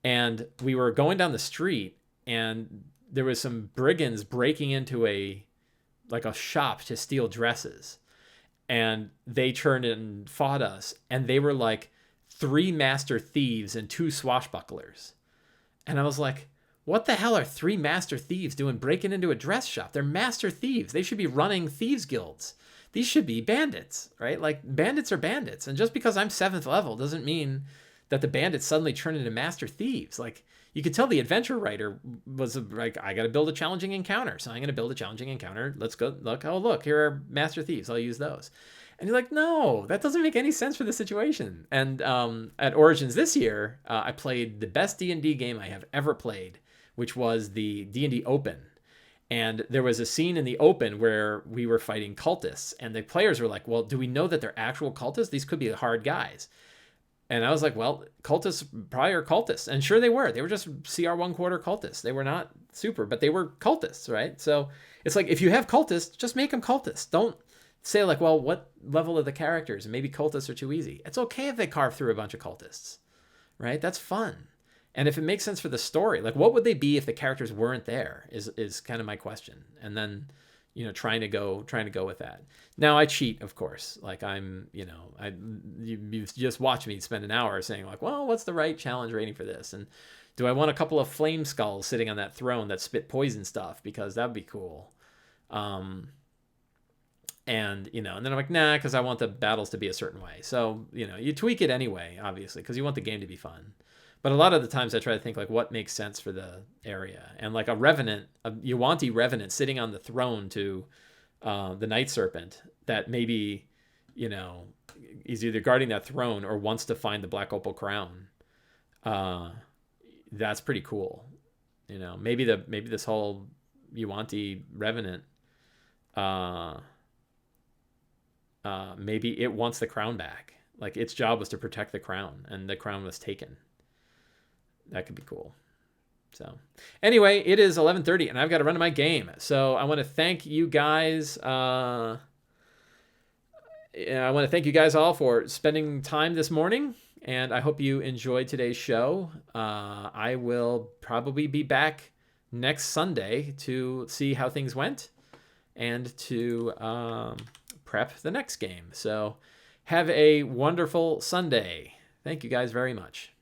A: And we were going down the street, and there was some brigands breaking into a shop to steal dresses. And they turned and fought us. And they were like 3 master thieves and 2 swashbucklers. And I was like, what the hell are 3 master thieves doing breaking into a dress shop? They're master thieves. They should be running thieves guilds. These should be bandits, right? Like, bandits are bandits. And just because I'm 7th level doesn't mean that the bandits suddenly turn into master thieves. Like, you could tell the adventure writer was like, I got to build a challenging encounter. So I'm going to build a challenging encounter. Let's go look. Oh, look, here are master thieves. I'll use those. And you're like, no, that doesn't make any sense for the situation. And at Origins this year, I played the best D&D game I have ever played, which was the D&D Open. And there was a scene in the Open where we were fighting cultists, and the players were like, well, do we know that they're actual cultists? These could be hard guys. And I was like, well, cultists probably are cultists. And sure they were. They were just CR 1/4 cultists. They were not super, but they were cultists, right? So it's like, if you have cultists, just make them cultists. Don't say like, well, what level are the characters? Maybe cultists are too easy. It's okay if they carve through a bunch of cultists, right? That's fun. And if it makes sense for the story, like, what would they be if the characters weren't there is kind of my question. And then, trying to go with that. Now I cheat, of course. Like, you've just watched me spend an hour saying like, well, what's the right challenge rating for this? And do I want a couple of flame skulls sitting on that throne that spit poison stuff? Because that'd be cool. And then I'm like, nah, because I want the battles to be a certain way. So, you tweak it anyway, obviously, because you want the game to be fun. But a lot of the times I try to think like what makes sense for the area. And like a Yuan-ti revenant sitting on the throne to the Night Serpent that maybe, is either guarding that throne or wants to find the Black Opal Crown. That's pretty cool. Maybe this whole Yuan-ti revenant, maybe it wants the crown back. Like, its job was to protect the crown, and the crown was taken. That could be cool. So anyway, it is 11:30 and I've got to run to my game. So I want to thank you guys. I want to thank you guys all for spending time this morning, and I hope you enjoyed today's show. I will probably be back next Sunday to see how things went and to prep the next game. So have a wonderful Sunday. Thank you guys very much.